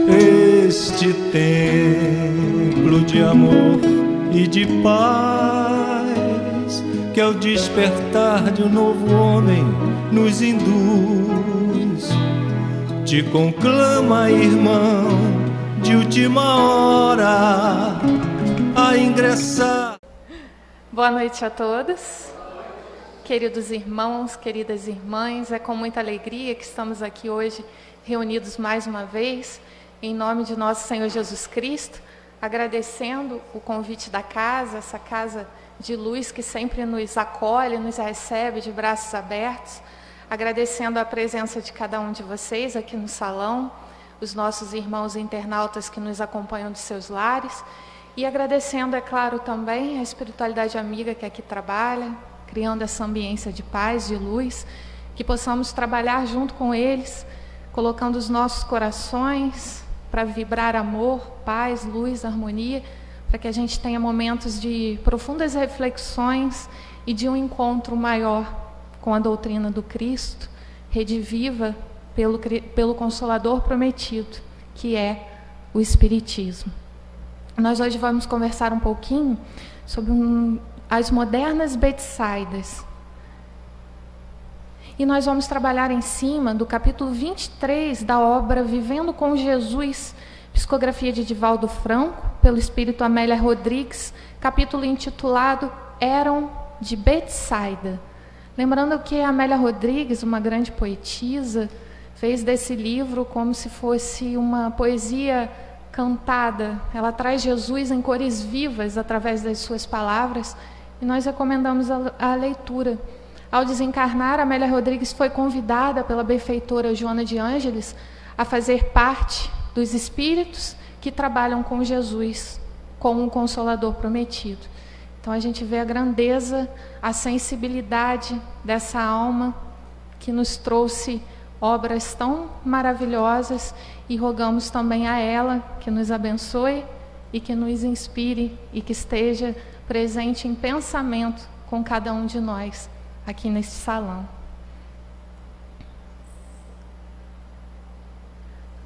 Este templo de amor e de paz, que ao despertar de um novo homem nos induz, te conclama, irmão, de última hora a ingressar. Boa noite a todos, queridos irmãos, queridas irmãs. É com muita alegria que estamos aqui hoje reunidos mais uma vez, em nome de nosso Senhor Jesus Cristo, agradecendo o convite da casa, essa casa de luz que sempre nos acolhe, nos recebe de braços abertos, agradecendo a presença de cada um de vocês aqui no salão, os nossos irmãos internautas que nos acompanham dos seus lares, e agradecendo, é claro, também a espiritualidade amiga que aqui trabalha, criando essa ambiência de paz, de luz, que possamos trabalhar junto com eles, colocando os nossos corações para vibrar amor, paz, luz, harmonia, para que a gente tenha momentos de profundas reflexões e de um encontro maior com a doutrina do Cristo, rediviva pelo Consolador prometido, que é o Espiritismo. Nós hoje vamos conversar um pouquinho sobre as modernas Betsidas. E nós vamos trabalhar em cima do capítulo 23 da obra Vivendo com Jesus, psicografia de Divaldo Franco, pelo espírito Amélia Rodrigues, capítulo intitulado Eram de Betsaida. Lembrando que a Amélia Rodrigues, uma grande poetisa, fez desse livro como se fosse uma poesia cantada. Ela traz Jesus em cores vivas através das suas palavras e nós recomendamos a leitura. Ao desencarnar, Amélia Rodrigues foi convidada pela benfeitora Joana de Ângeles a fazer parte dos espíritos que trabalham com Jesus, com o Consolador prometido. Então a gente vê a grandeza, a sensibilidade dessa alma que nos trouxe obras tão maravilhosas e rogamos também a ela que nos abençoe e que nos inspire e que esteja presente em pensamento com cada um de nós aqui neste salão.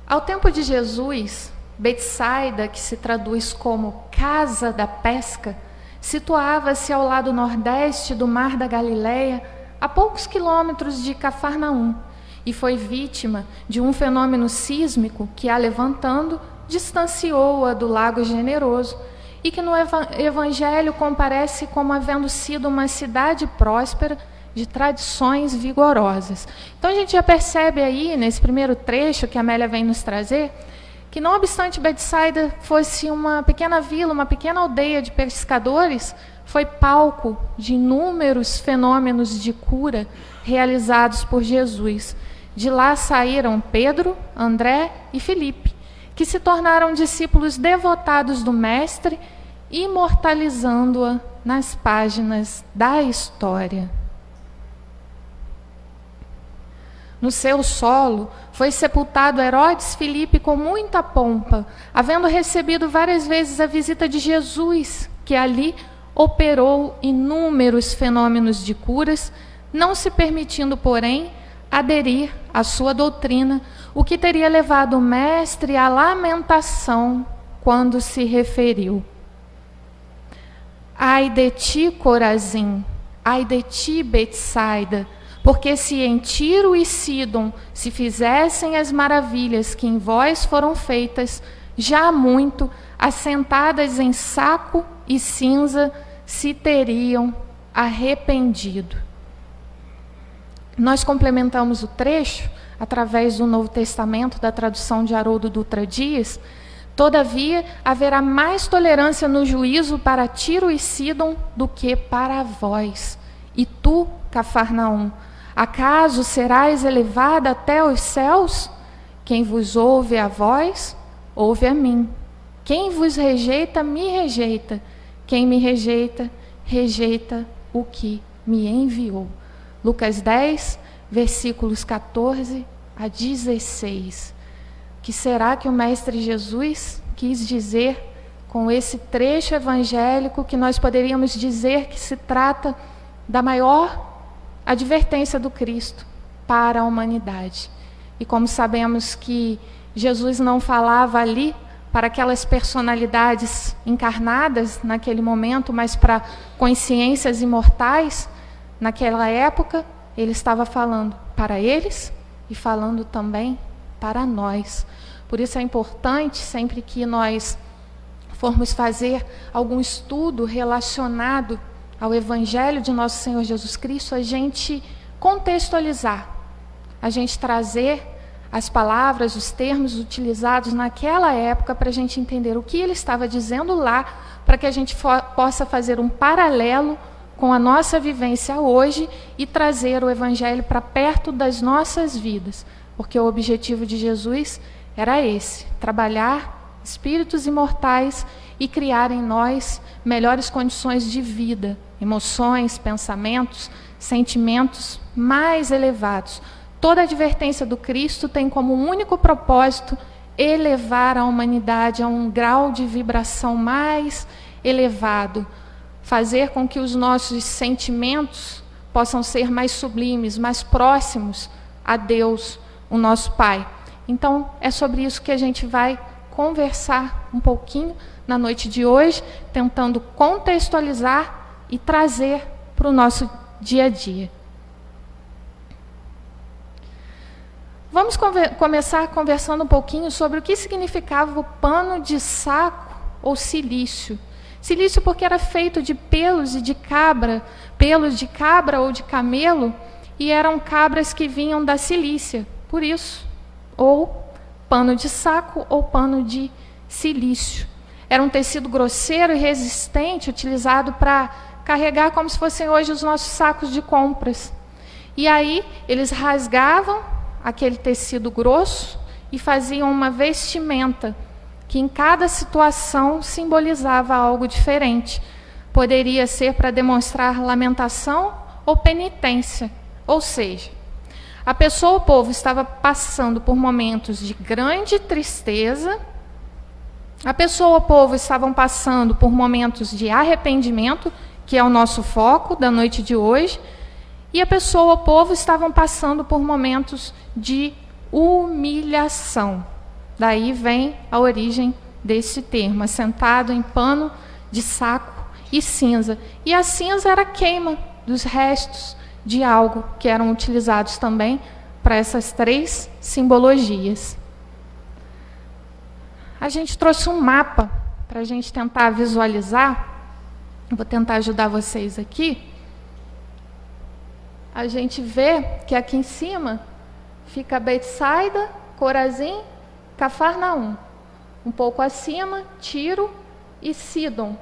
Ao tempo de Jesus, Betsaida, que se traduz como Casa da Pesca, situava-se ao lado nordeste do Mar da Galileia, a poucos quilômetros de Cafarnaum, e foi vítima de um fenômeno sísmico que, a levantando, distanciou-a do Lago Generoso, e que no Evangelho comparece como havendo sido uma cidade próspera de tradições vigorosas. Então a gente já percebe aí, nesse primeiro trecho que a Amélia vem nos trazer, que não obstante Betsaida fosse uma pequena vila, uma pequena aldeia de pescadores, foi palco de inúmeros fenômenos de cura realizados por Jesus. De lá saíram Pedro, André e Filipe, que se tornaram discípulos devotados do Mestre, imortalizando-a nas páginas da história. No seu solo foi sepultado Herodes Filipe com muita pompa, havendo recebido várias vezes a visita de Jesus, que ali operou inúmeros fenômenos de curas, não se permitindo, porém, aderir à sua doutrina, o que teria levado o mestre à lamentação quando se referiu: ai de ti, Corazim, ai de ti, Betsaida, porque se em Tiro e Sidom se fizessem as maravilhas que em vós foram feitas, já há muito, assentadas em saco e cinza, se teriam arrependido. Nós complementamos o trecho através do Novo Testamento, da tradução de Haroldo Dutra Dias. Todavia, haverá mais tolerância no juízo para Tiro e Sidom do que para vós. E tu, Cafarnaum, acaso serás elevada até os céus? Quem vos ouve a vós, ouve a mim. Quem vos rejeita, me rejeita. Quem me rejeita, rejeita o que me enviou. Lucas 10, versículos 14 a 16. Que será que o Mestre Jesus quis dizer com esse trecho evangélico que nós poderíamos dizer que se trata da maior advertência do Cristo para a humanidade. E como sabemos que Jesus não falava ali para aquelas personalidades encarnadas naquele momento, mas para consciências imortais, naquela época, ele estava falando para eles e falando também para nós. Por isso é importante, sempre que nós formos fazer algum estudo relacionado ao Evangelho de nosso Senhor Jesus Cristo, a gente contextualizar, a gente trazer as palavras, os termos utilizados naquela época para a gente entender o que ele estava dizendo lá, para que a gente possa fazer um paralelo com a nossa vivência hoje e trazer o Evangelho para perto das nossas vidas, porque o objetivo de Jesus era esse, trabalhar espíritos imortais e criar em nós melhores condições de vida, emoções, pensamentos, sentimentos mais elevados. Toda a advertência do Cristo tem como único propósito elevar a humanidade a um grau de vibração mais elevado, fazer com que os nossos sentimentos possam ser mais sublimes, mais próximos a Deus, o nosso Pai. Então, é sobre isso que a gente vai conversar um pouquinho na noite de hoje, tentando contextualizar e trazer para o nosso dia a dia. Vamos começar conversando um pouquinho sobre o que significava o pano de saco ou cilício. Cilício porque era feito de pelos de cabra ou de camelo, e eram cabras que vinham da Cilícia, por isso, ou pano de saco ou pano de cilício. Era um tecido grosseiro e resistente, utilizado para carregar como se fossem hoje os nossos sacos de compras. E aí eles rasgavam aquele tecido grosso e faziam uma vestimenta que em cada situação simbolizava algo diferente. Poderia ser para demonstrar lamentação ou penitência, ou seja, a pessoa, o povo, estava passando por momentos de grande tristeza, a pessoa, o povo, estavam passando por momentos de arrependimento, que é o nosso foco da noite de hoje, e a pessoa, o povo, estavam passando por momentos de humilhação. Daí vem a origem desse termo, assentado em pano de saco e cinza. E a cinza era a queima dos restos de algo, que eram utilizados também para essas três simbologias. A gente trouxe um mapa para a gente tentar visualizar. Vou tentar ajudar vocês aqui. A gente vê que aqui em cima fica Betsaida, Corazim, Cafarnaum. Um pouco acima, Tiro e Sidom.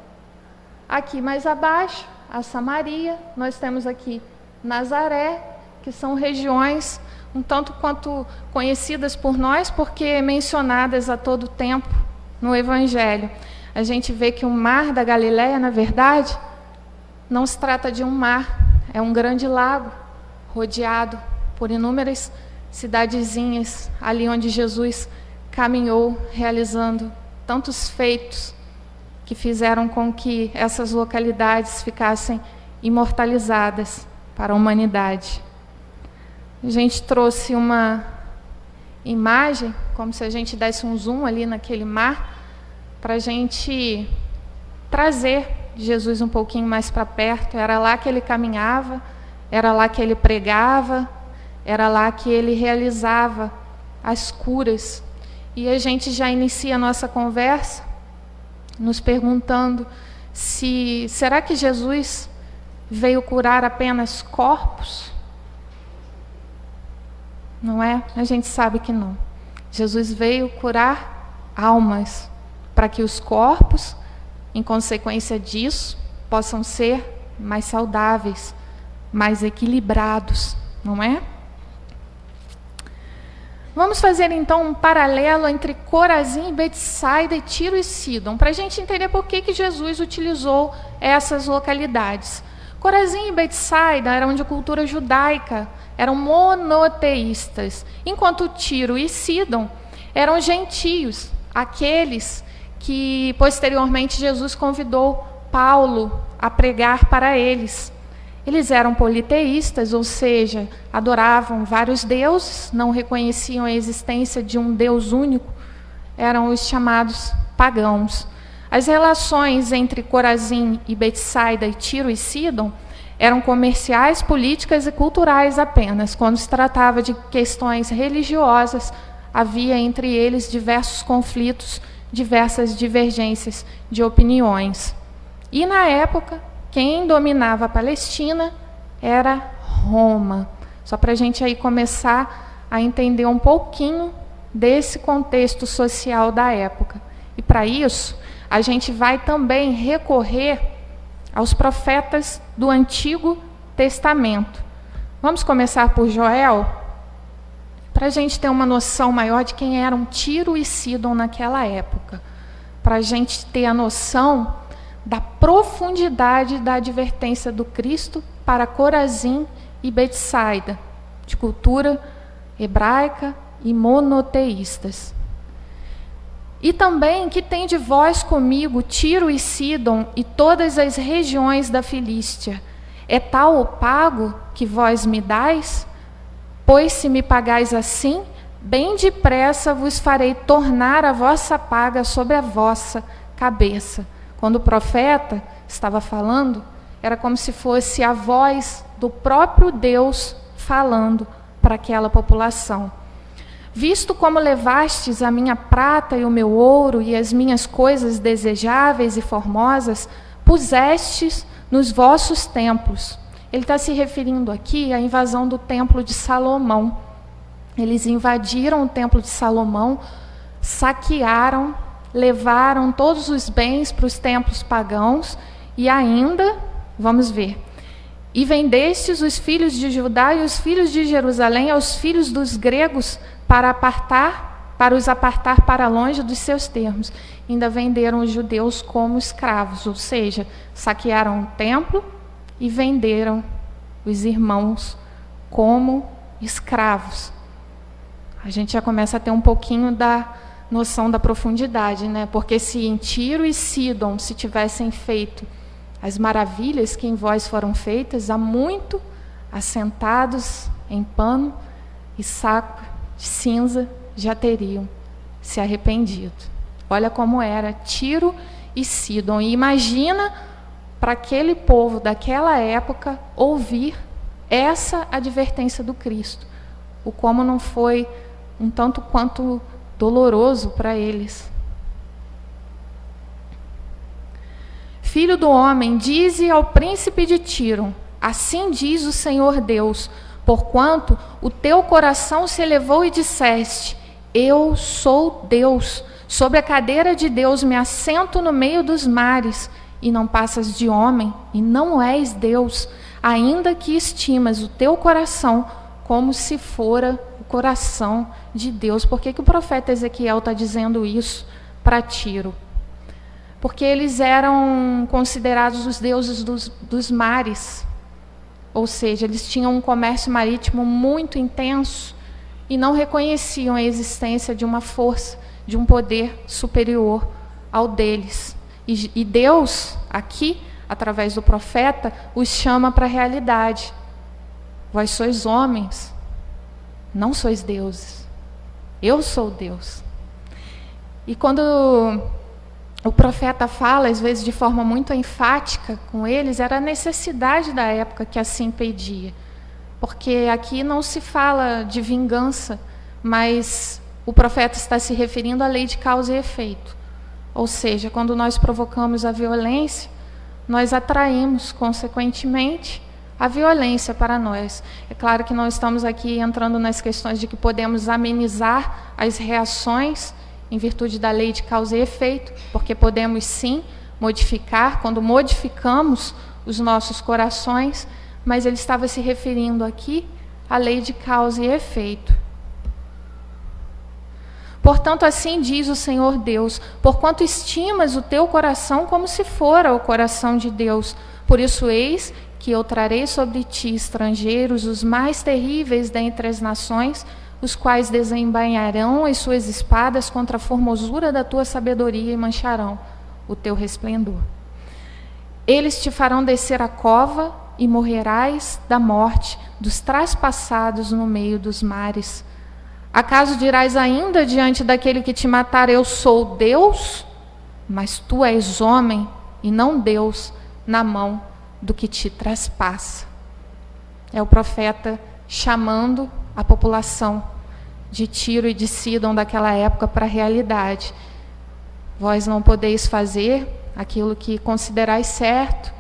Aqui mais abaixo, a Samaria. Nós temos aqui Nazaré, que são regiões um tanto quanto conhecidas por nós, porque mencionadas a todo tempo no Evangelho. A gente vê que o mar da Galileia, na verdade, não se trata de um mar, é um grande lago, rodeado por inúmeras cidadezinhas, ali onde Jesus caminhou, realizando tantos feitos que fizeram com que essas localidades ficassem imortalizadas para a humanidade. A gente trouxe uma imagem, como se a gente desse um zoom ali naquele mar, para a gente trazer Jesus um pouquinho mais para perto. Era lá que ele caminhava, era lá que ele pregava, era lá que ele realizava as curas. E a gente já inicia a nossa conversa nos perguntando será que Jesus veio curar apenas corpos? Não é? A gente sabe que não. Jesus veio curar almas, para que os corpos, em consequência disso, possam ser mais saudáveis, mais equilibrados, não é? Vamos fazer então um paralelo entre Corazim, Betsaida e Tiro e Sidom, para a gente entender por que Jesus utilizou essas localidades. Corazim e Betsaida eram de cultura judaica, eram monoteístas, enquanto Tiro e Sidom eram gentios, aqueles que posteriormente Jesus convidou Paulo a pregar para eles. Eles eram politeístas, ou seja, adoravam vários deuses, não reconheciam a existência de um Deus único, eram os chamados pagãos. As relações entre Corazim e Betsaida e Tiro e Sidom eram comerciais, políticas e culturais apenas. Quando se tratava de questões religiosas, havia entre eles diversos conflitos, diversas divergências de opiniões. E na época, quem dominava a Palestina era Roma. Só para a gente aí começar a entender um pouquinho desse contexto social da época. E para isso, a gente vai também recorrer aos profetas do Antigo Testamento. Vamos começar por Joel, para a gente ter uma noção maior de quem eram Tiro e Sidom naquela época, para a gente ter a noção da profundidade da advertência do Cristo para Corazim e Betsaida, de cultura hebraica e monoteístas. E também que tem de vós comigo Tiro e Sidom e todas as regiões da Filístia. É tal o pago que vós me dais? Pois se me pagais assim, bem depressa vos farei tornar a vossa paga sobre a vossa cabeça. Quando o profeta estava falando, era como se fosse a voz do próprio Deus falando para aquela população. Visto como levastes a minha prata e o meu ouro e as minhas coisas desejáveis e formosas, pusestes nos vossos templos. Ele está se referindo aqui à invasão do templo de Salomão. Eles invadiram o templo de Salomão, saquearam, levaram todos os bens para os templos pagãos e ainda, vamos ver, e vendestes os filhos de Judá e os filhos de Jerusalém aos filhos dos gregos para os apartar para longe dos seus termos. Ainda venderam os judeus como escravos, ou seja, saquearam o templo e venderam os irmãos como escravos. A gente já começa a ter um pouquinho da noção da profundidade, né? Porque se em Tiro e Sidom se tivessem feito as maravilhas que em vós foram feitas, há muito assentados em pano e saco de cinza já teriam se arrependido. Olha como era Tiro e Sidom. E imagina para aquele povo daquela época ouvir essa advertência do Cristo. O como não foi um tanto quanto doloroso para eles. Filho do homem, dize ao príncipe de Tiro, assim diz o Senhor Deus, porquanto o teu coração se elevou e disseste, eu sou Deus, sobre a cadeira de Deus me assento no meio dos mares, e não passas de homem, e não és Deus, ainda que estimas o teu coração como se fora o coração de Deus. Por que o profeta Ezequiel está dizendo isso para Tiro? Porque eles eram considerados os deuses dos mares, ou seja, eles tinham um comércio marítimo muito intenso e não reconheciam a existência de uma força, de um poder superior ao deles. E Deus, aqui, através do profeta, os chama para a realidade. Vós sois homens, não sois deuses. Eu sou Deus. E quando o profeta fala, às vezes de forma muito enfática com eles, era a necessidade da época que assim pedia. Porque aqui não se fala de vingança, mas o profeta está se referindo à lei de causa e efeito. Ou seja, quando nós provocamos a violência, nós atraímos, consequentemente, a violência para nós. É claro que não estamos aqui entrando nas questões de que podemos amenizar as reações em virtude da lei de causa e efeito, porque podemos sim modificar, quando modificamos os nossos corações, mas ele estava se referindo aqui à lei de causa e efeito. Portanto, assim diz o Senhor Deus, porquanto estimas o teu coração como se fora o coração de Deus, por isso eis que eu trarei sobre ti estrangeiros, os mais terríveis dentre as nações, os quais desembainharão as suas espadas contra a formosura da tua sabedoria e mancharão o teu resplendor. Eles te farão descer a cova e morrerás da morte dos traspassados no meio dos mares. Acaso dirás ainda diante daquele que te matar, eu sou Deus? Mas tu és homem e não Deus na mão do que te traspassa. É o profeta chamando a população de Tiro e de Sidom daquela época para a realidade. Vós não podeis fazer aquilo que considerais certo.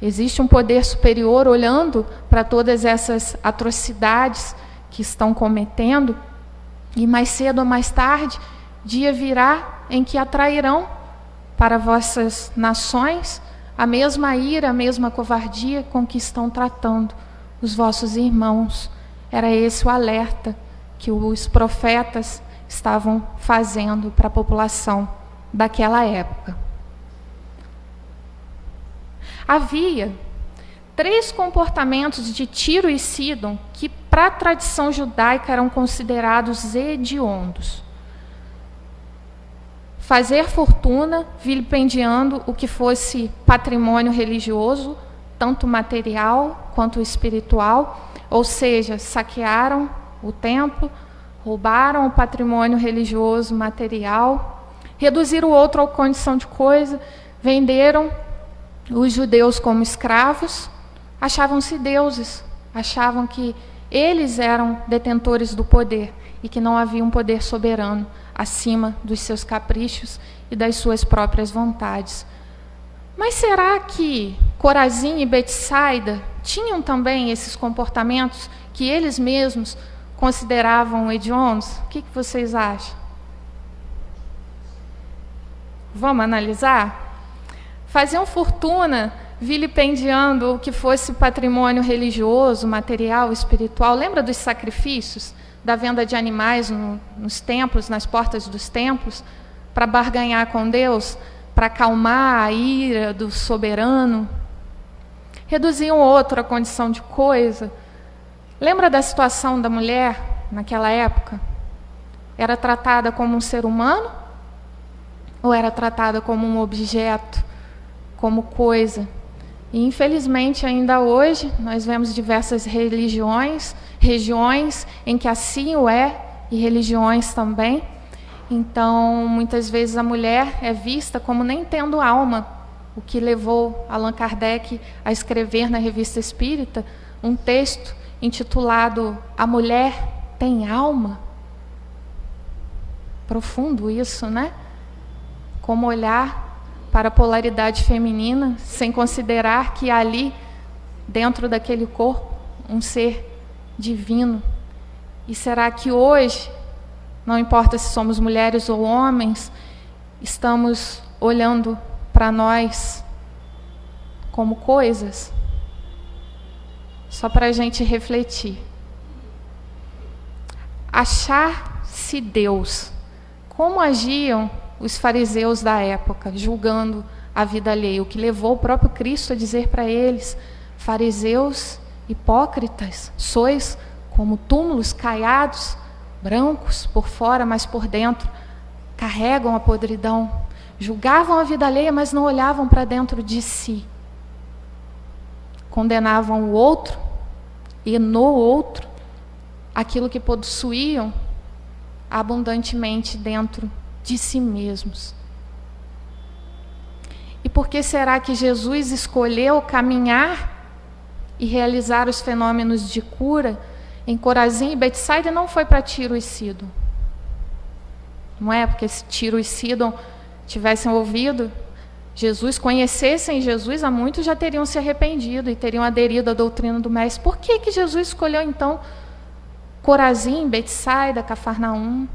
Existe um poder superior olhando para todas essas atrocidades que estão cometendo, e mais cedo ou mais tarde, dia virá em que atrairão para vossas nações a mesma ira, a mesma covardia com que estão tratando os vossos irmãos. Era esse o alerta que os profetas estavam fazendo para a população daquela época. Havia 3 comportamentos de Tiro e Sidom que, para a tradição judaica, eram considerados hediondos. Fazer fortuna vilipendiando o que fosse patrimônio religioso, tanto material quanto espiritual, ou seja, saquearam o templo, roubaram o patrimônio religioso material, reduziram o outro à condição de coisa, venderam os judeus como escravos, achavam-se deuses, achavam que eles eram detentores do poder e que não havia um poder soberano acima dos seus caprichos e das suas próprias vontades. Mas será que Corazim e Betsaida tinham também esses comportamentos que eles mesmos consideravam hediondos? O que vocês acham? Vamos analisar? Faziam fortuna vilipendiando o que fosse patrimônio religioso, material, espiritual. Lembra dos sacrifícios, da venda de animais nos templos, nas portas dos templos, para barganhar com Deus, para acalmar a ira do soberano? Reduziam outro à condição de coisa. Lembra da situação da mulher naquela época? Era tratada como um ser humano ou era tratada como um objeto, como coisa? E, infelizmente, ainda hoje, nós vemos diversas regiões em que assim o é, e religiões também. Então, muitas vezes a mulher é vista como nem tendo alma, o que levou Allan Kardec a escrever na Revista Espírita um texto intitulado A Mulher Tem Alma? Profundo isso, né? Como olhar para a polaridade feminina, sem considerar que há ali, dentro daquele corpo, um ser divino. E será que hoje, não importa se somos mulheres ou homens, estamos olhando para nós como coisas? Só para a gente refletir. Achar-se Deus. Como agiam os fariseus da época, julgando a vida alheia, o que levou o próprio Cristo a dizer para eles: fariseus hipócritas, sois como túmulos caiados, brancos por fora, mas por dentro carregam a podridão. Julgavam a vida alheia, mas não olhavam para dentro de si. Condenavam o outro e no outro aquilo que possuíam abundantemente dentro de si mesmos. E por que será que Jesus escolheu caminhar e realizar os fenômenos de cura em Corazim e Betsaida? Não foi para Tiro e Sidom. Não é porque se Tiro e Sidom tivessem ouvido Jesus, conhecessem Jesus, há muitos já teriam se arrependido e teriam aderido à doutrina do Mestre. Por que Jesus escolheu então Corazim, Betsaida, Cafarnaum?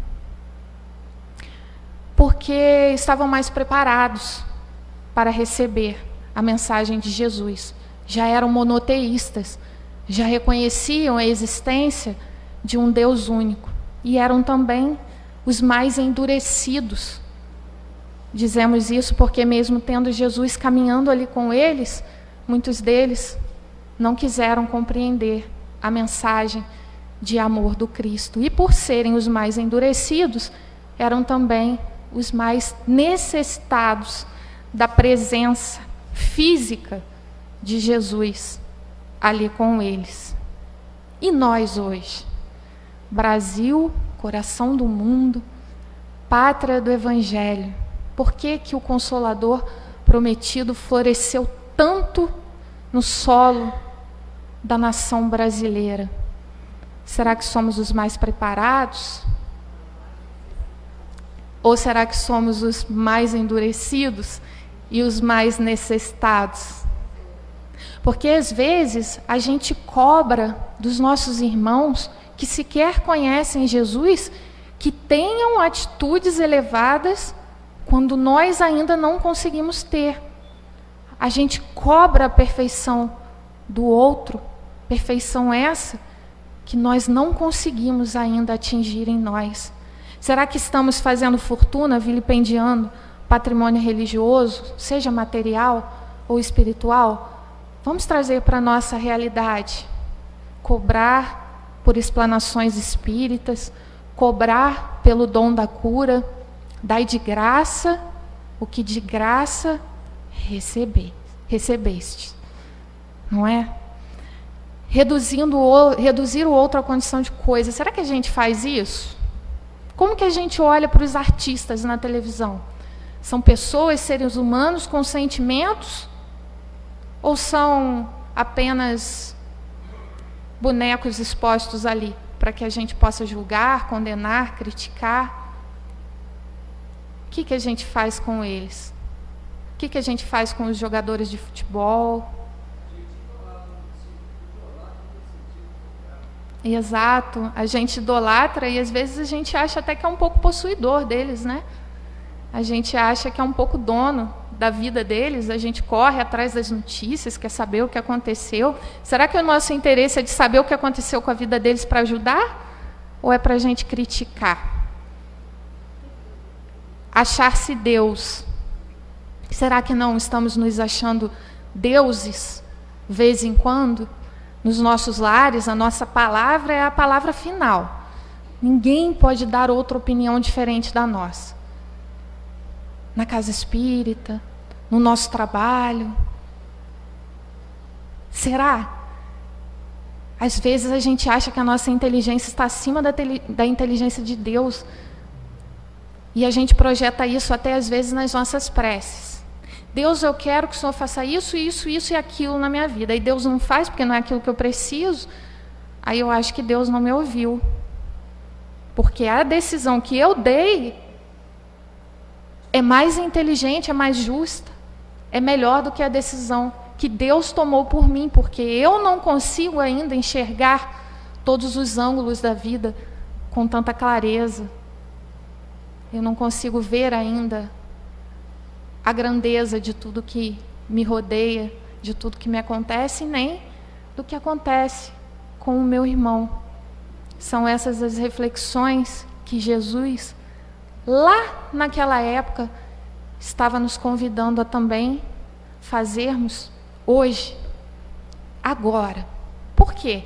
Porque estavam mais preparados para receber a mensagem de Jesus. Já eram monoteístas, já reconheciam a existência de um Deus único. E eram também os mais endurecidos. Dizemos isso porque, mesmo tendo Jesus caminhando ali com eles, muitos deles não quiseram compreender a mensagem de amor do Cristo. E por serem os mais endurecidos, eram também os mais necessitados da presença física de Jesus ali com eles. E nós hoje, Brasil, coração do mundo, pátria do Evangelho, por que que o Consolador prometido floresceu tanto no solo da nação brasileira? Será que somos os mais preparados? Ou será que somos os mais endurecidos e os mais necessitados? Porque às vezes a gente cobra dos nossos irmãos que sequer conhecem Jesus, que tenham atitudes elevadas quando nós ainda não conseguimos ter. A gente cobra a perfeição do outro, perfeição essa que nós não conseguimos ainda atingir em nós. Será que estamos fazendo fortuna vilipendiando patrimônio religioso, seja material ou espiritual? Vamos trazer para a nossa realidade. Cobrar por explanações espíritas, cobrar pelo dom da cura, dai de graça o que de graça recebeste. Não é? Reduzir o outro à condição de coisa. Será que a gente faz isso? Como que a gente olha para os artistas na televisão? São pessoas, seres humanos com sentimentos? Ou são apenas bonecos expostos ali para que a gente possa julgar, condenar, criticar? O que a gente faz com eles? O que a gente faz com os jogadores de futebol? Exato, a gente idolatra e às vezes a gente acha até que é um pouco possuidor deles, né? A gente acha que é um pouco dono da vida deles, a gente corre atrás das notícias, quer saber o que aconteceu. Será que o nosso interesse é de saber o que aconteceu com a vida deles para ajudar? Ou é para a gente criticar? Achar-se Deus. Será que não estamos nos achando deuses, vez em quando? Nos nossos lares, a nossa palavra é a palavra final. Ninguém pode dar outra opinião diferente da nossa. Na casa espírita, no nosso trabalho. Será? Às vezes a gente acha que a nossa inteligência está acima da inteligência de Deus. E a gente projeta isso até às vezes nas nossas preces. Deus, eu quero que o Senhor faça isso, isso, isso e aquilo na minha vida. E Deus não faz porque não é aquilo que eu preciso. Aí eu acho que Deus não me ouviu. Porque a decisão que eu dei é mais inteligente, é mais justa, é melhor do que a decisão que Deus tomou por mim, porque eu não consigo ainda enxergar todos os ângulos da vida com tanta clareza. Eu não consigo ver ainda a grandeza de tudo que me rodeia, de tudo que me acontece, nem do que acontece com o meu irmão. São essas as reflexões que Jesus, lá naquela época, estava nos convidando a também fazermos hoje, agora. Por quê?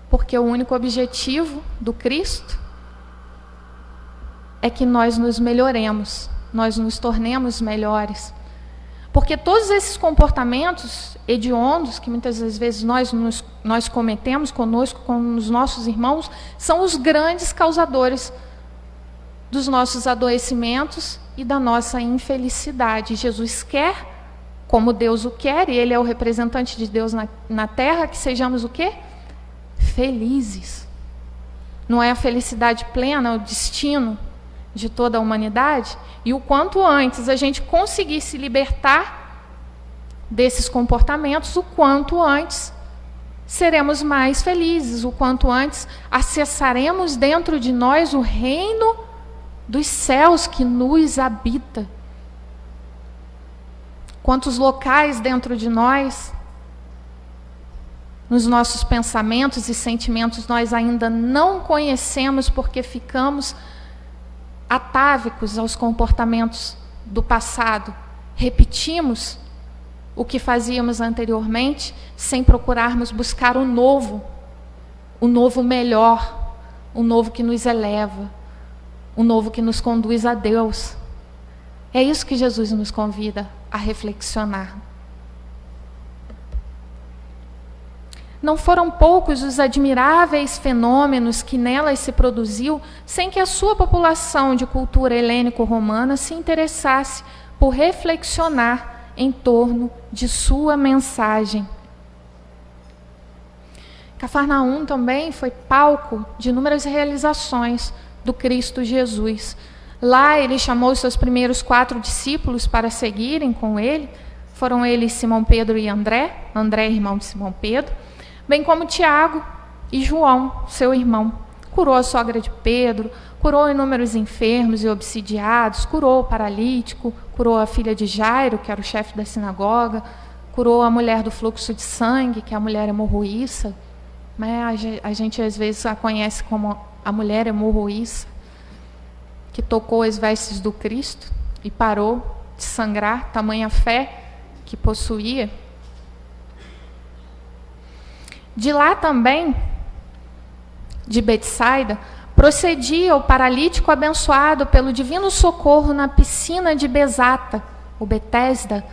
Porque o único objetivo do Cristo é que nós nos melhoremos, nós nos tornemos melhores. Porque todos esses comportamentos hediondos que muitas vezes nós cometemos conosco, com os nossos irmãos, são os grandes causadores dos nossos adoecimentos e da nossa infelicidade. Jesus quer, como Deus o quer, e Ele é o representante de Deus na terra, que sejamos o quê? Felizes. Não é a felicidade plena, o destino de toda a humanidade? E o quanto antes a gente conseguir se libertar desses comportamentos, o quanto antes seremos mais felizes, o quanto antes acessaremos dentro de nós o reino dos céus que nos habita. Quantos locais dentro de nós, nos nossos pensamentos e sentimentos, nós ainda não conhecemos porque ficamos atávicos aos comportamentos do passado. Repetimos o que fazíamos anteriormente, sem procurarmos buscar o novo o novo melhor, o novo que nos eleva, o novo que nos conduz a Deus. É isso que Jesus nos convida a reflexionar. Não foram poucos os admiráveis fenômenos que nelas se produziu sem que a sua população de cultura helênico-romana se interessasse por reflexionar em torno de sua mensagem. Cafarnaum também foi palco de inúmeras realizações do Cristo Jesus. Lá ele chamou os seus primeiros 4 discípulos para seguirem com ele. Foram eles Simão Pedro e André, irmão de Simão Pedro, bem como Tiago e João, seu irmão. Curou a sogra de Pedro, curou inúmeros enfermos e obsidiados, curou o paralítico, curou a filha de Jairo, que era o chefe da sinagoga, curou a mulher do fluxo de sangue, que é a mulher hemorroíça. A gente às vezes a conhece como a mulher hemorroíça, que tocou as vestes do Cristo e parou de sangrar, tamanha fé que possuía. De lá também, de Betsaida, procedia o paralítico abençoado pelo divino socorro na piscina de Bezata, ou Betesda,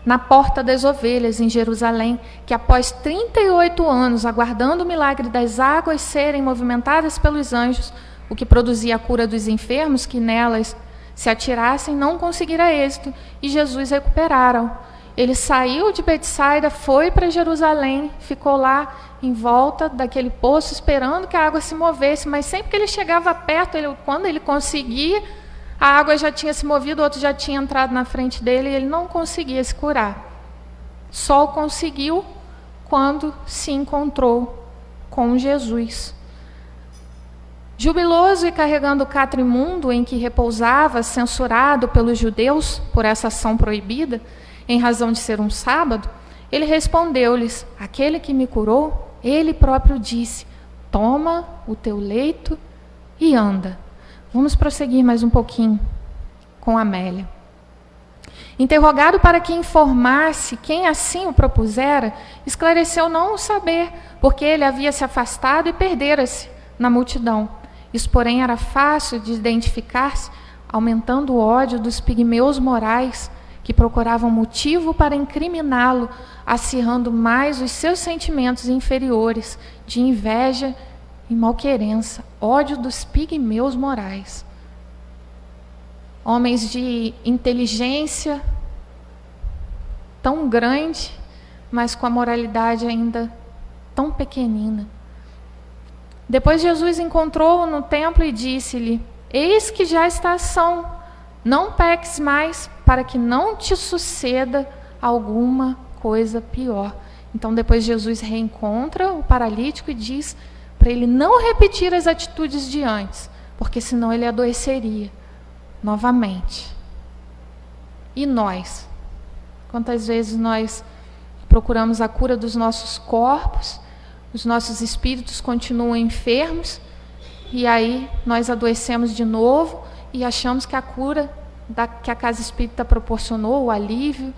na Porta das Ovelhas, em Jerusalém, que após 38 anos, aguardando o milagre das águas serem movimentadas pelos anjos, o que produzia a cura dos enfermos que nelas se atirassem, não conseguira êxito, e Jesus recuperaram. Ele saiu de Betsaida, foi para Jerusalém, ficou lá em volta daquele poço, esperando que a água se movesse, mas sempre que ele chegava perto, quando ele conseguia, a água já tinha se movido, o outro já tinha entrado na frente dele, e ele não conseguia se curar. Só o conseguiu quando se encontrou com Jesus. Jubiloso e carregando o catre imundo em que repousava, censurado pelos judeus por essa ação proibida, em razão de ser um sábado, ele respondeu-lhes: aquele que me curou, ele próprio disse: toma o teu leito e anda. Vamos prosseguir mais um pouquinho com Amélia. Interrogado para que informasse quem assim o propusera, esclareceu não o saber, porque ele havia se afastado e perdera-se na multidão. Isso, porém, era fácil de identificar-se, aumentando o ódio dos pigmeus morais, que procuravam motivo para incriminá-lo, acirrando mais os seus sentimentos inferiores de inveja e malquerença, ódio dos pigmeus morais. Homens de inteligência tão grande, mas com a moralidade ainda tão pequenina. Depois Jesus encontrou-o no templo e disse-lhe: eis que já está são, não peques mais, para que não te suceda alguma coisa pior. Então depois Jesus reencontra o paralítico e diz para ele não repetir as atitudes de antes, porque senão ele adoeceria novamente. E nós? Quantas vezes nós procuramos a cura dos nossos corpos, os nossos espíritos continuam enfermos, e aí nós adoecemos de novo e achamos que a cura que a casa espírita proporcionou, o alívio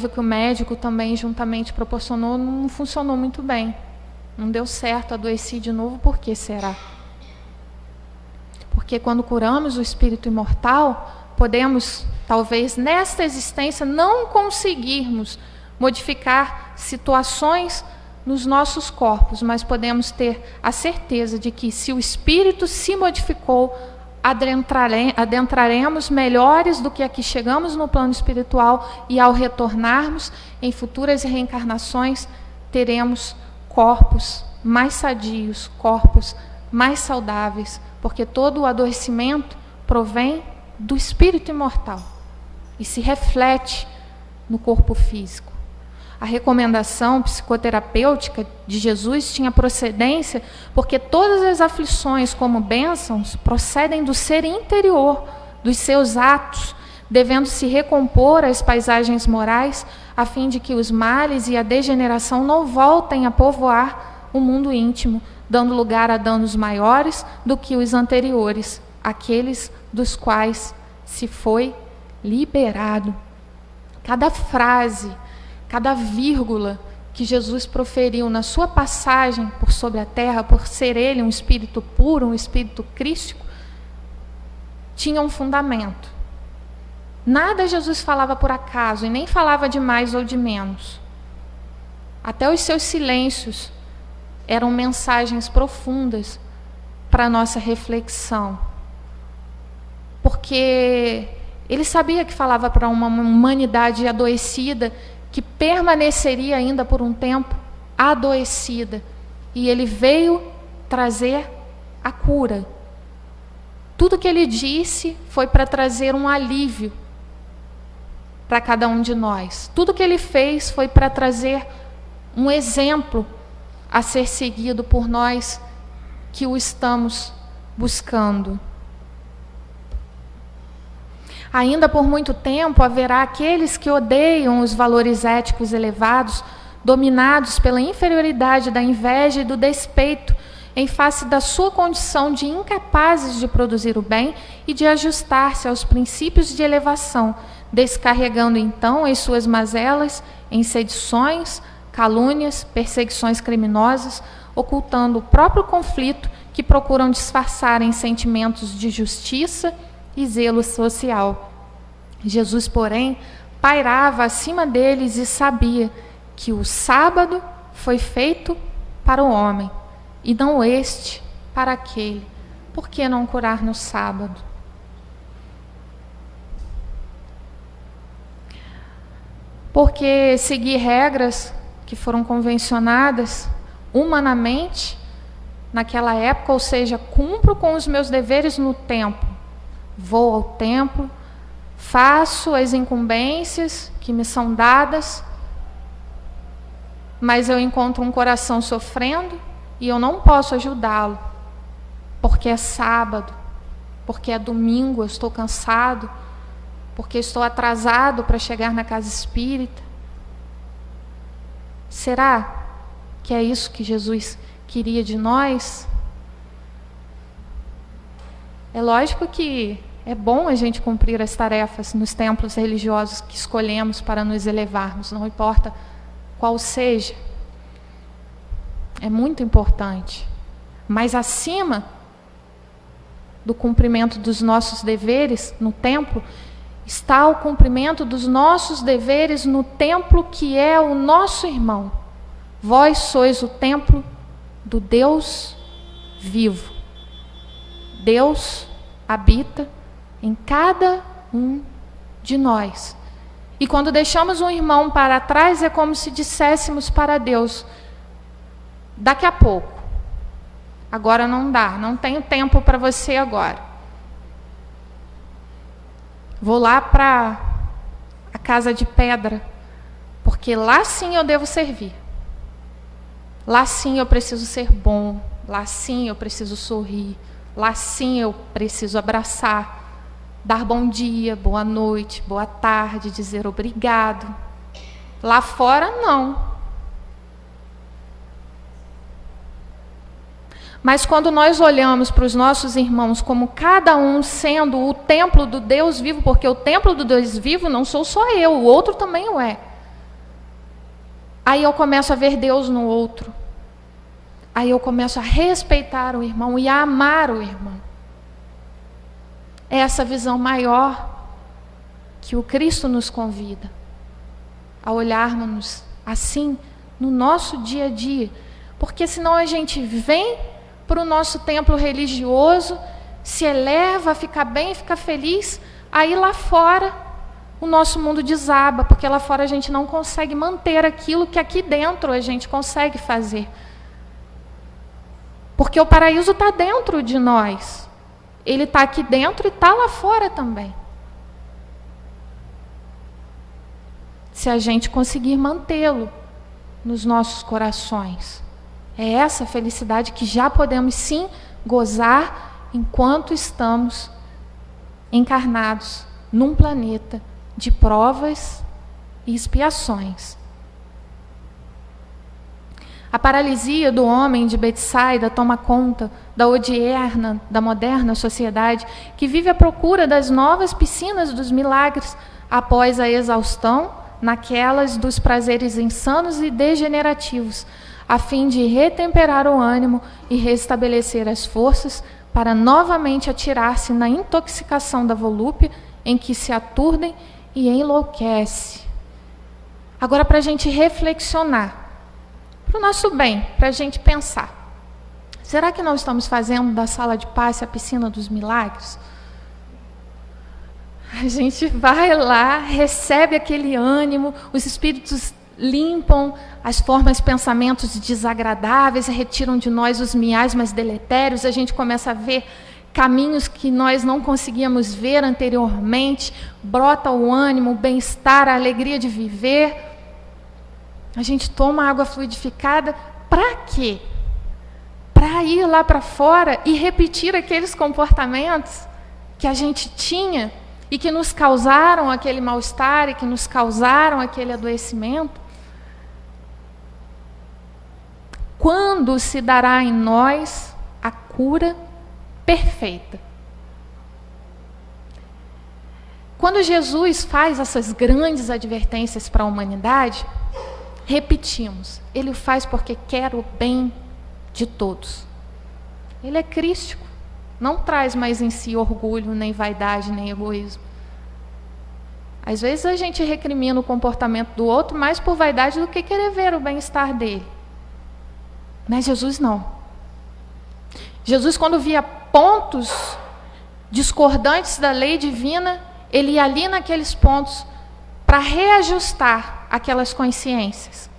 que o médico também juntamente proporcionou, não funcionou muito bem. Não deu certo, adoeci de novo. Por que será? Porque quando curamos o espírito imortal, podemos, talvez nesta existência, não conseguirmos modificar situações nos nossos corpos, mas podemos ter a certeza de que, se o espírito se modificou, adentraremos melhores do que aqui chegamos no plano espiritual, e ao retornarmos em futuras reencarnações, teremos corpos mais sadios, corpos mais saudáveis, porque todo o adoecimento provém do espírito imortal e se reflete no corpo físico. A recomendação psicoterapêutica de Jesus tinha procedência porque todas as aflições, como bênçãos, procedem do ser interior, dos seus atos, devendo se recompor as paisagens morais, a fim de que os males e a degeneração não voltem a povoar o mundo íntimo, dando lugar a danos maiores do que os anteriores, aqueles dos quais se foi liberado. Cada frase, cada vírgula que Jesus proferiu na sua passagem por sobre a terra, por ser ele um espírito puro, um espírito crístico, tinha um fundamento. Nada Jesus falava por acaso e nem falava de mais ou de menos. Até os seus silêncios eram mensagens profundas para a nossa reflexão. Porque ele sabia que falava para uma humanidade adoecida, que permaneceria ainda por um tempo adoecida. E ele veio trazer a cura. Tudo que ele disse foi para trazer um alívio para cada um de nós. Tudo que ele fez foi para trazer um exemplo a ser seguido por nós que o estamos buscando. Ainda por muito tempo haverá aqueles que odeiam os valores éticos elevados, dominados pela inferioridade da inveja e do despeito, em face da sua condição de incapazes de produzir o bem e de ajustar-se aos princípios de elevação, descarregando então as suas mazelas em sedições, calúnias, perseguições criminosas, ocultando o próprio conflito que procuram disfarçar em sentimentos de justiça e zelo social. Jesus, porém, pairava acima deles e sabia que o sábado foi feito para o homem, e não este para aquele. Por que não curar no sábado? Porque seguir regras que foram convencionadas humanamente naquela época, ou seja, cumpro com os meus deveres no templo, vou ao templo, faço as incumbências que me são dadas, mas eu encontro um coração sofrendo e eu não posso ajudá-lo, porque é sábado, porque é domingo, eu estou cansado, porque estou atrasado para chegar na casa espírita. Será que é isso que Jesus queria de nós? É lógico que é bom a gente cumprir as tarefas nos templos religiosos que escolhemos para nos elevarmos, não importa qual seja. É muito importante. Mas acima do cumprimento dos nossos deveres no templo, está o cumprimento dos nossos deveres no templo que é o nosso irmão. Vós sois o templo do Deus vivo. Deus habita em cada um de nós. E quando deixamos um irmão para trás, é como se disséssemos para Deus: daqui a pouco, agora não dá, não tenho tempo para você agora. Vou lá para a casa de pedra, porque lá sim eu devo servir. Lá sim eu preciso ser bom, lá sim eu preciso sorrir, lá sim eu preciso abraçar, dar bom dia, boa noite, boa tarde, dizer obrigado. Lá fora, não. Mas quando nós olhamos para os nossos irmãos como cada um sendo o templo do Deus vivo, porque o templo do Deus vivo não sou só eu, o outro também o é. Aí eu começo a ver Deus no outro. Aí eu começo a respeitar o irmão e a amar o irmão. É essa visão maior que o Cristo nos convida a olharmos assim no nosso dia a dia. Porque senão a gente vem para o nosso templo religioso, se eleva, fica bem, fica feliz, aí lá fora o nosso mundo desaba, porque lá fora a gente não consegue manter aquilo que aqui dentro a gente consegue fazer. Porque o paraíso está dentro de nós. Ele está aqui dentro e está lá fora também. Se a gente conseguir mantê-lo nos nossos corações. É essa felicidade que já podemos sim gozar enquanto estamos encarnados num planeta de provas e expiações. A paralisia do homem de Betsaida toma conta da odierna, da moderna sociedade que vive à procura das novas piscinas dos milagres após a exaustão naquelas dos prazeres insanos e degenerativos, a fim de retemperar o ânimo e restabelecer as forças para novamente atirar-se na intoxicação da volúpia em que se aturdem e enlouquece. Agora, para a gente reflexionar, para o nosso bem, para a gente pensar. Será que nós estamos fazendo da sala de paz a piscina dos milagres? A gente vai lá, recebe aquele ânimo, os espíritos limpam as formas, pensamentos desagradáveis, retiram de nós os miasmas deletérios, a gente começa a ver caminhos que nós não conseguíamos ver anteriormente, brota o ânimo, o bem-estar, a alegria de viver. A gente toma água fluidificada, para quê? Para ir lá para fora e repetir aqueles comportamentos que a gente tinha e que nos causaram aquele mal-estar e que nos causaram aquele adoecimento. Quando se dará em nós a cura perfeita? Quando Jesus faz essas grandes advertências para a humanidade, repetimos, ele o faz porque quer o bem de todos. Ele é crístico, não traz mais em si orgulho, nem vaidade, nem egoísmo. Às vezes a gente recrimina o comportamento do outro mais por vaidade do que querer ver o bem-estar dele. Mas Jesus não. Jesus, quando via pontos discordantes da lei divina, ele ia ali naqueles pontos para reajustar aquelas consciências,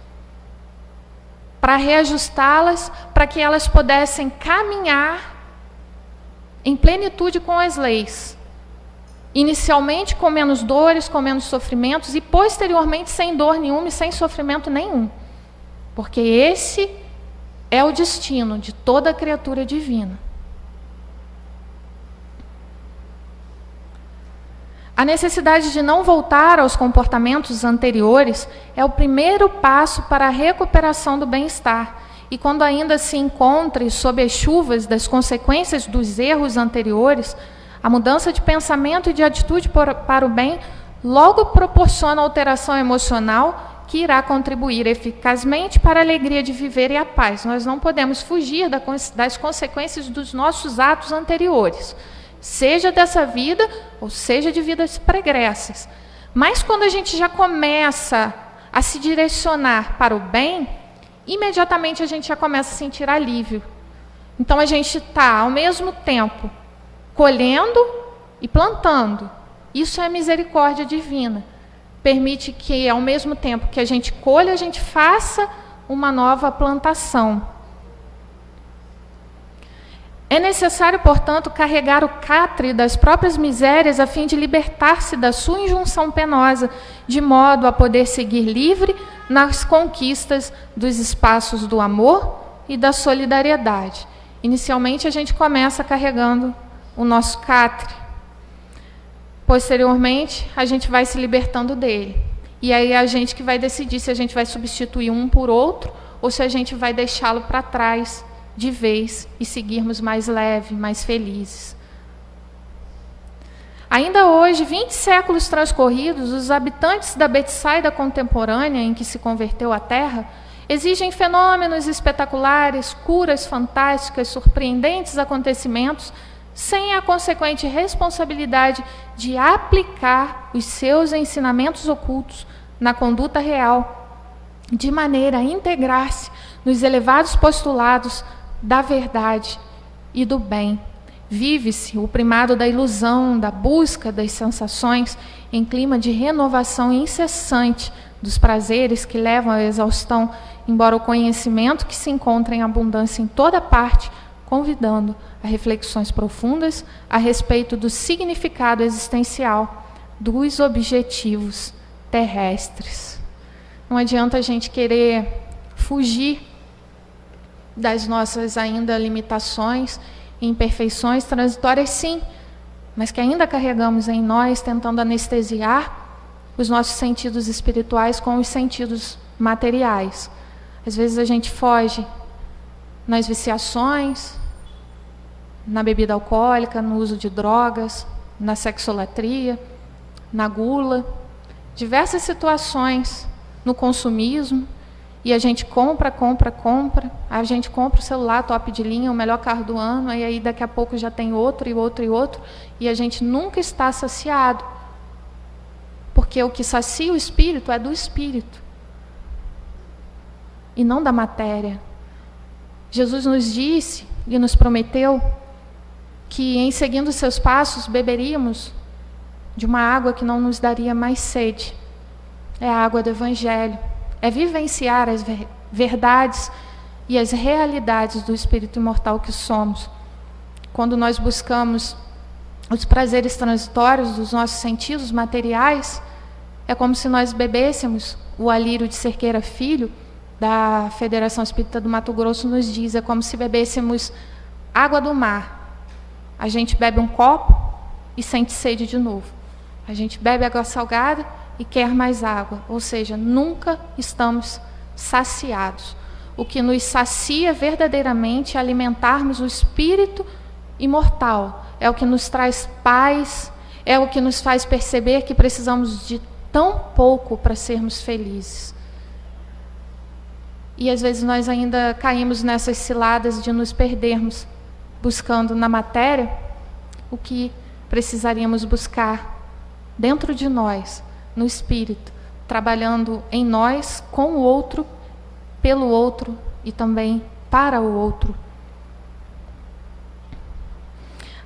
para reajustá-las, para que elas pudessem caminhar em plenitude com as leis, inicialmente com menos dores, com menos sofrimentos, e posteriormente sem dor nenhuma e sem sofrimento nenhum, porque esse é o destino de toda criatura divina. A necessidade de não voltar aos comportamentos anteriores é o primeiro passo para a recuperação do bem-estar. E quando ainda se encontre sob as chuvas das consequências dos erros anteriores, a mudança de pensamento e de atitude para o bem logo proporciona alteração emocional que irá contribuir eficazmente para a alegria de viver e a paz. Nós não podemos fugir das consequências dos nossos atos anteriores, seja dessa vida ou seja de vidas pregressas. Mas quando a gente já começa a se direcionar para o bem, imediatamente a gente já começa a sentir alívio. Então a gente está ao mesmo tempo colhendo e plantando. Isso é a misericórdia divina. Permite que ao mesmo tempo que a gente colha, a gente faça uma nova plantação. É necessário, portanto, carregar o catre das próprias misérias a fim de libertar-se da sua injunção penosa, de modo a poder seguir livre nas conquistas dos espaços do amor e da solidariedade. Inicialmente, a gente começa carregando o nosso catre. Posteriormente, a gente vai se libertando dele. E aí é a gente que vai decidir se a gente vai substituir um por outro ou se a gente vai deixá-lo para trás de vez e seguirmos mais leve, mais felizes. Ainda hoje, 20 séculos transcorridos, os habitantes da Betsaida contemporânea em que se converteu a Terra exigem fenômenos espetaculares, curas fantásticas, surpreendentes acontecimentos, sem a consequente responsabilidade de aplicar os seus ensinamentos ocultos na conduta real, de maneira a integrar-se nos elevados postulados da verdade e do bem. Vive-se o primado da ilusão, da busca das sensações, em clima de renovação incessante dos prazeres que levam à exaustão, embora o conhecimento que se encontra em abundância em toda parte, convidando a reflexões profundas a respeito do significado existencial dos objetivos terrestres. Não adianta a gente querer fugir das nossas ainda limitações e imperfeições transitórias, sim, mas que ainda carregamos em nós, tentando anestesiar os nossos sentidos espirituais com os sentidos materiais. Às vezes a gente foge nas viciações, na bebida alcoólica, no uso de drogas, na sexolatria, na gula. diversas situações no consumismo, e a gente compra, a gente compra o celular top de linha, o melhor carro do ano, e aí daqui a pouco já tem outro, e a gente nunca está saciado. Porque o que sacia o espírito é do espírito, e não da matéria. Jesus nos disse e nos prometeu que, em seguindo seus passos, beberíamos de uma água que não nos daria mais sede. É a água do Evangelho. É vivenciar as verdades e as realidades do espírito imortal que somos. Quando nós buscamos os prazeres transitórios dos nossos sentidos materiais, é como se nós bebêssemos, o Alírio de Cerqueira Filho, da Federação Espírita do Mato Grosso, nos diz, é como se bebêssemos água do mar. A gente bebe um copo e sente sede de novo. A gente bebe água salgada e quer mais água, ou seja, nunca estamos saciados. O que nos sacia verdadeiramente é alimentarmos o espírito imortal, é o que nos traz paz, é o que nos faz perceber que precisamos de tão pouco para sermos felizes. E às vezes nós ainda caímos nessas ciladas de nos perdermos, buscando na matéria o que precisaríamos buscar dentro de nós, no espírito, trabalhando em nós, com o outro, pelo outro e também para o outro.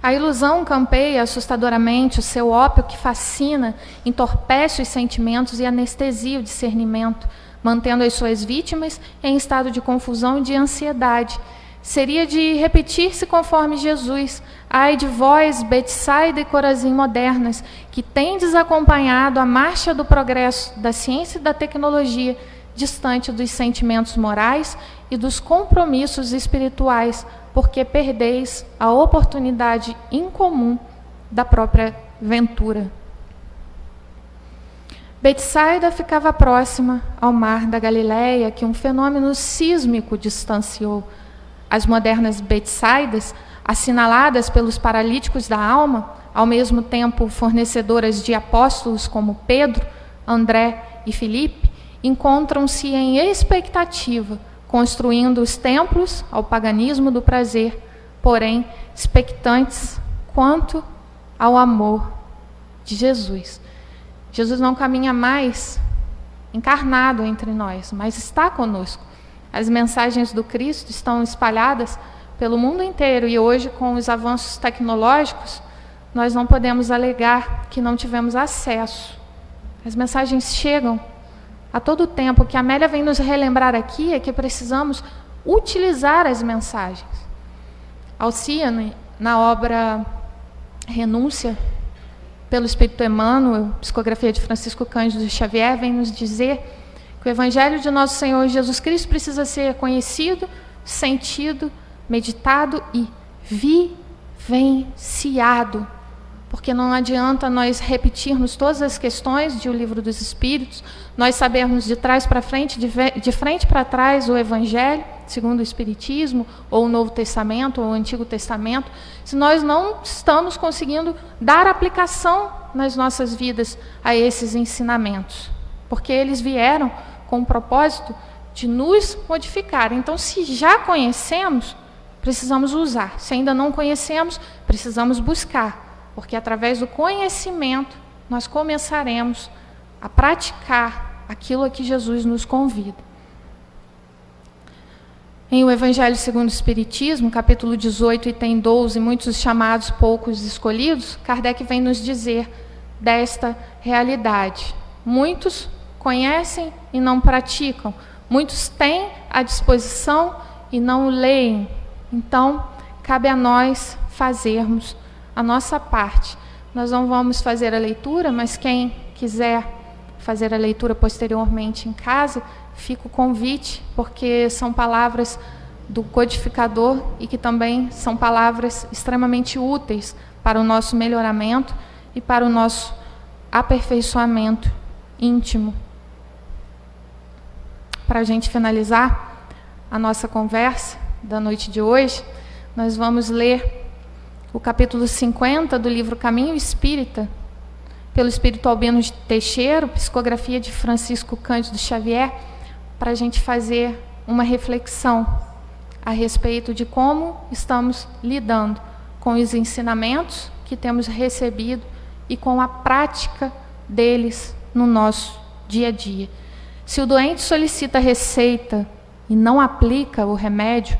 A ilusão campeia assustadoramente, o seu ópio que fascina, entorpece os sentimentos e anestesia o discernimento, mantendo as suas vítimas em estado de confusão e de ansiedade. Seria de repetir-se conforme Jesus: ai de vós, Betsaida e Corazim modernas, que tendes acompanhado a marcha do progresso da ciência e da tecnologia, distante dos sentimentos morais e dos compromissos espirituais, porque perdeis a oportunidade incomum da própria ventura. Betsaida ficava próxima ao mar da Galileia, que um fenômeno sísmico distanciou. As modernas Betsaidas, assinaladas pelos paralíticos da alma, ao mesmo tempo fornecedoras de apóstolos como Pedro, André e Filipe, encontram-se em expectativa, construindo os templos ao paganismo do prazer, porém expectantes quanto ao amor de Jesus. Jesus não caminha mais encarnado entre nós, mas está conosco. As mensagens do Cristo estão espalhadas pelo mundo inteiro, e hoje, com os avanços tecnológicos, nós não podemos alegar que não tivemos acesso. As mensagens chegam a todo tempo. O que a Amélia vem nos relembrar aqui é que precisamos utilizar as mensagens. Alcione, na obra Renúncia, pelo Espírito Emmanuel, psicografia de Francisco Cândido Xavier, vem nos dizer que o Evangelho de nosso Senhor Jesus Cristo precisa ser conhecido, sentido, meditado e vivenciado. Porque não adianta nós repetirmos todas as questões de O Livro dos Espíritos, nós sabermos de trás para frente, de frente para trás, o Evangelho, segundo o Espiritismo, ou o Novo Testamento, ou o Antigo Testamento, se nós não estamos conseguindo dar aplicação nas nossas vidas a esses ensinamentos. Porque eles vieram com o propósito de nos modificar. Então, se já conhecemos, precisamos usar. Se ainda não conhecemos, precisamos buscar. Porque através do conhecimento, nós começaremos a praticar aquilo a que Jesus nos convida. Em O Evangelho segundo o Espiritismo, capítulo 18, item 12, muitos chamados, poucos escolhidos, Kardec vem nos dizer desta realidade. Muitos conhecem e não praticam. Muitos têm à disposição e não o leem. Então, cabe a nós fazermos a nossa parte. Nós não vamos fazer a leitura, mas quem quiser fazer a leitura posteriormente em casa, fica o convite, porque são palavras do codificador e que também são palavras extremamente úteis para o nosso melhoramento e para o nosso aperfeiçoamento íntimo. Para a gente finalizar a nossa conversa da noite de hoje, nós vamos ler o capítulo 50 do livro Caminho Espírita, pelo Espírito Albino Teixeira, psicografia de Francisco Cândido Xavier, para a gente fazer uma reflexão a respeito de como estamos lidando com os ensinamentos que temos recebido e com a prática deles no nosso dia a dia. Se o doente solicita receita e não aplica o remédio,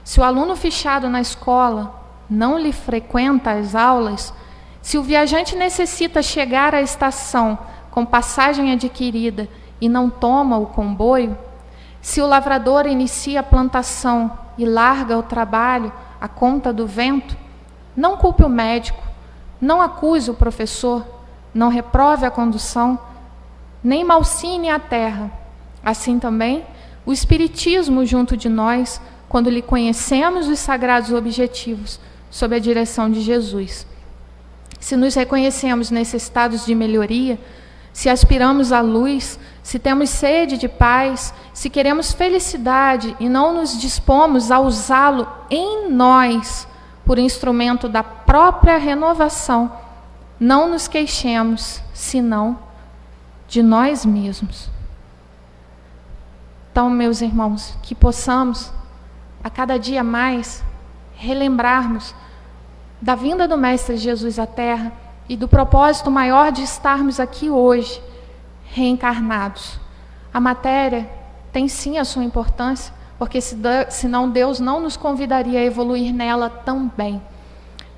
se o aluno fichado na escola não lhe frequenta as aulas, se o viajante necessita chegar à estação com passagem adquirida e não toma o comboio, se o lavrador inicia a plantação e larga o trabalho à conta do vento, não culpe o médico, não acuse o professor, não reprove a condução, nem malsine a terra. Assim também, o Espiritismo junto de nós, quando lhe conhecemos os sagrados objetivos, sob a direção de Jesus. Se nos reconhecemos necessitados de melhoria, se aspiramos à luz, se temos sede de paz, se queremos felicidade e não nos dispomos a usá-lo em nós por instrumento da própria renovação, não nos queixemos, senão de nós mesmos. Então, meus irmãos, que possamos, a cada dia mais, relembrarmos da vinda do Mestre Jesus à Terra e do propósito maior de estarmos aqui hoje, reencarnados. A matéria tem sim a sua importância, porque senão Deus não nos convidaria a evoluir nela também.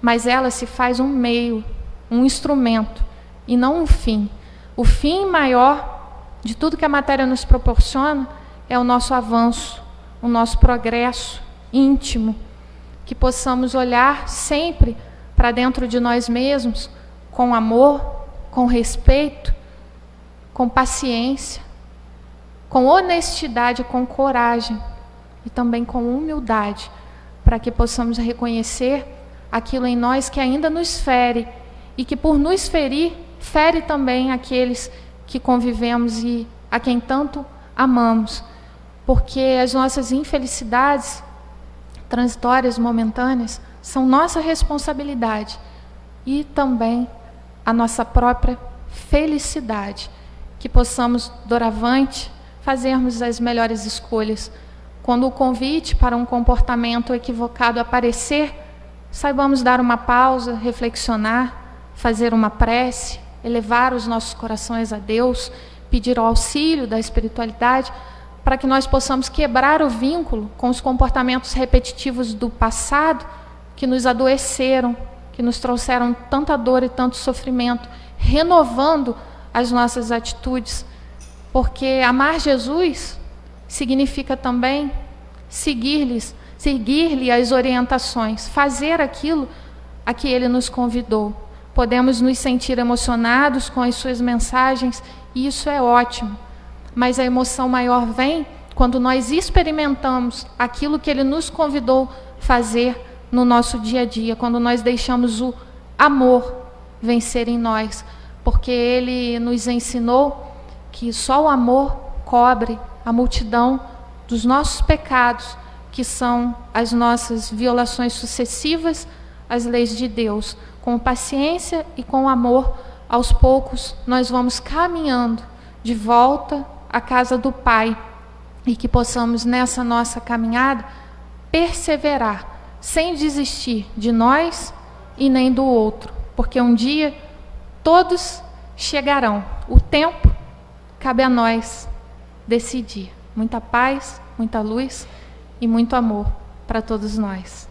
Mas ela se faz um meio, um instrumento, e não um fim. O fim maior de tudo que a matéria nos proporciona é o nosso avanço, o nosso progresso íntimo, que possamos olhar sempre para dentro de nós mesmos, com amor, com respeito, com paciência, com honestidade, com coragem e também com humildade, para que possamos reconhecer aquilo em nós que ainda nos fere e que por nos ferir, fere também aqueles que convivemos e a quem tanto amamos, porque as nossas infelicidades transitórias, momentâneas, são nossa responsabilidade e também a nossa própria felicidade, que possamos, doravante, fazermos as melhores escolhas. Quando o convite para um comportamento equivocado aparecer, saibamos dar uma pausa, reflexionar, fazer uma prece, elevar os nossos corações a Deus, pedir o auxílio da espiritualidade, para que nós possamos quebrar o vínculo com os comportamentos repetitivos do passado que nos adoeceram, que nos trouxeram tanta dor e tanto sofrimento, renovando as nossas atitudes, porque amar Jesus significa também seguir-lhe as orientações, fazer aquilo a que Ele nos convidou. Podemos nos sentir emocionados com as suas mensagens, e isso é ótimo, mas a emoção maior vem quando nós experimentamos aquilo que Ele nos convidou fazer no nosso dia a dia, quando nós deixamos o amor vencer em nós, porque Ele nos ensinou que só o amor cobre a multidão dos nossos pecados, que são as nossas violações sucessivas às leis de Deus. Com paciência e com amor, aos poucos, nós vamos caminhando de volta à casa do Pai, e que possamos, nessa nossa caminhada, perseverar, sem desistir de nós e nem do outro, porque um dia todos chegarão. O tempo cabe a nós decidir. Muita paz, muita luz e muito amor para todos nós.